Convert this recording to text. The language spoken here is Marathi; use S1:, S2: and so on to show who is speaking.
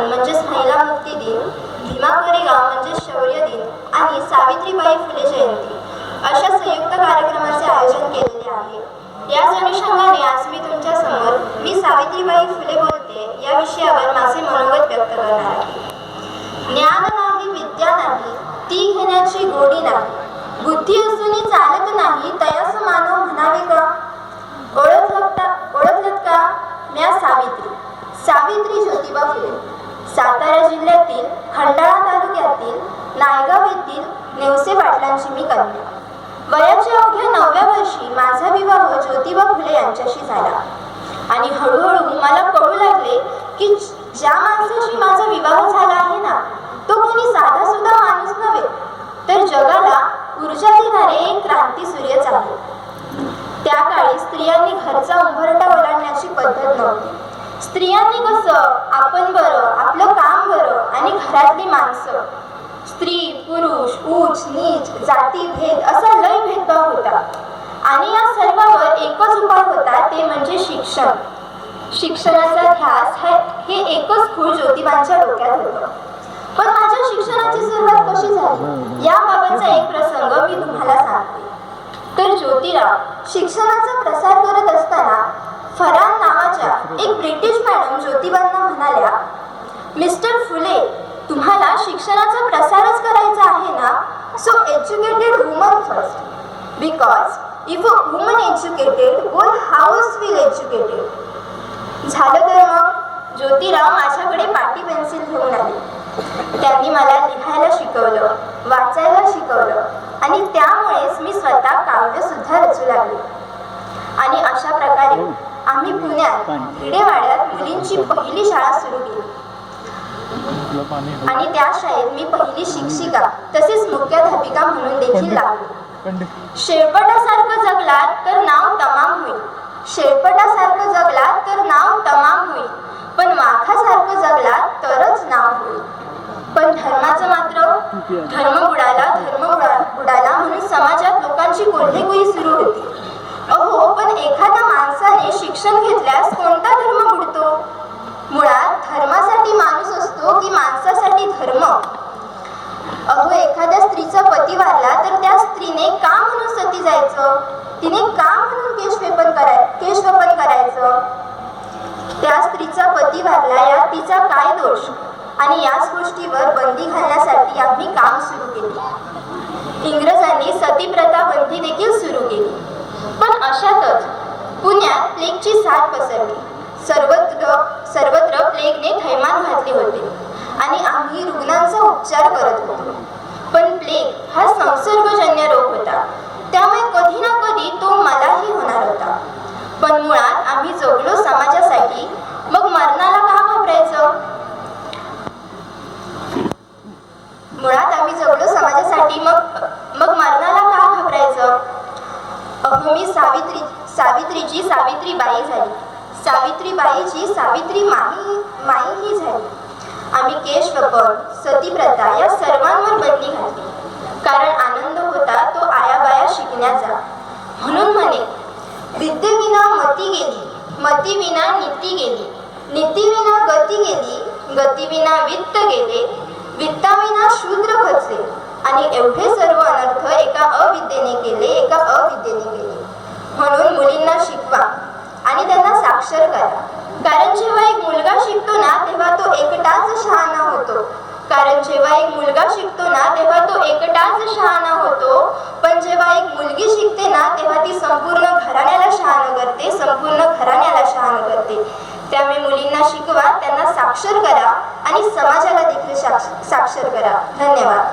S1: सण म्हणजेच महिला मुक्ती दिन, भीमा कोरेगाव म्हणजेच शौर्य दिन आणि सावित्रीबाई फुले जयंती अशा संयुक्त कार्यक्रमाचे आयोजन केलेले आहे. याच अनुषंगाने आज मी तुमच्या समोर मी सावित्रीबाई फुले बोलते या विषयावर माझे मनोगत व्यक्त करणार आहे. ज्ञान नाही, विद्या नाही, ती घेण्याची गोडी नाही, बुद्धी असूनही चालत नाही, तयास मानव म्हणावे का? ओळखलत का? म्या सावित्री ज्योतिबा फुले. सातारा जिल्ह्यातील खंडाळा तालुक्यातील नायगाव येथील नेवसे पाटलांची मी कन्या. वयाच्या अवघ्या 9व्या वर्षी माझा विवाह ज्योतिबा फुले यांच्याशी झाला आणि हळूहळू मला कळू लागले की ज्या माणसाशी माझा विवाह झाला आहे ना, तो कोणी साधा सुद्धा माणूस नव्हे, तर जगाला ऊर्जा देणारे एक क्रांती सूर्यच आहे. त्या काळी स्त्रियांनी घरचा उंबरठा ओलांडण्याची पद्धत नव्हती. स्त्रियांनी कसं आपण बरं, आपलं काम बरं आणि घरातली माणसं, स्त्री पुरुष, उच्च नीच, जाती भेद असा लय भेदभाव होता आणि या सर्वावर एकच उपाय होता, ते म्हणजे शिक्षण. शिक्षणाचा ध्यास हे एकच खूळ ज्योतिबांच्या डोक्यात होतं. पण माझ्या शिक्षणाची सुरुवात कशी झाली याबाबतचा एक प्रसंग मी तुम्हाला सांगते. तर ज्योतिराव शिक्षणाचा प्रसार करत असताना फरान नावाच्या एक ब्रिटिश मॅडम ज्योतिबांना म्हणाल्या, मिस्टर फुले, तुम्हाला शिक्षणाचा प्रसारच करायचा आहे ना, so educated woman first, because if a woman educated whole house will educated. झालं तर मग ज्योतिराव माझ्याकडे पाटी पेन्सिल घेऊन आले. त्यांनी मला लिहायला शिकवलं, वाचायला शिकवलं आणि त्यामुळेच मी स्वतः काव्य सुद्धा रचू लागले. आणि अशा प्रकारे आम्ही पुण्यात भिडेवाड्यात मुलींची पहिली शाळा सुरू केली आणि त्या शाळेत मी पहिली शिक्षिका तसेच मुख्याध्यापिका म्हणून देखील लागले. शेळपटासारखं जगलात तर नाव तमाम होईल, शेळपटासारखं जगलात तर नाव तमाम होईल, पण वाघासारखं जगलात तरच नाव होईल. पण धर्माचं मात्र धर्म बुडाला म्हणून समाजात लोकांची कोल्हेकुई सुरू होती. अहो, पण एखाद्या माणसाने शिक्षण घेतल्यास कोणता धर्म बुडतो? मुळात धर्मासाठी माणूस असतो की माणसासाठी धर्म? अहो, एखाद्या स्त्रीचा पती वारला तर त्या स्त्रीने का म्हणून सती जायचं? तिने का म्हणून केशवपन करायचं? त्या स्त्रीचा पती वारला यात तिचा काय दोष? आणि याच गोष्टीवर बंदी घालण्यासाठी आम्ही काम सुरू केले. इंग्रजांनी सती प्रथा बंदी देखील सुरू केली. पण अशातच पुण्यात प्लेगची साथ पसरली. सर्वत्र प्लेगने थैमान घातले होते आणि आम्ही रुग्णांचा उपचार करत होतो. पण प्लेग हा संसर्गजन्य रोग होता, त्यामुळे कधी ना कधी तो मलाही होणार होता. पण मुळात आम्ही जगलो समाजासाठी, मग मरणाला का घाबरायचं? मग मरणाला का घाबरायचं? अहो, मी सावित्रीची सावित्रीबाई झाली, सावित्रीबाईची सावित्री माईही झाली. आम्ही केशवपन, सतीप्रथा या सर्वांवर बंदी घातली, कारण आनंद होता तो आयाबाया शिकण्याचा. म्हणून म्हणे, विद्येविना मती गेली, मतीविना नीती गेली, नीतीविना गती गेली, गतीविना वित्त गेले, वित्ताविना शूद्र खचले. आणि एवढे सर्व अनर्थ एका अविद्येने केले. म्हणून मुलींना शिकवा आणि त्यांना साक्षर करा. कारण जेव्हा एक मुलगा शिकतो ना, तेव्हा तो एकटाच शहाणा होतो. पण जेव्हा एक मुलगी शिकते ना, तेव्हा ती संपूर्ण घराण्याला शहाणा करते. त्यामुळे मुलींना शिकवा, त्यांना साक्षर करा आणि समाजाला देखील साक्षर करा. धन्यवाद.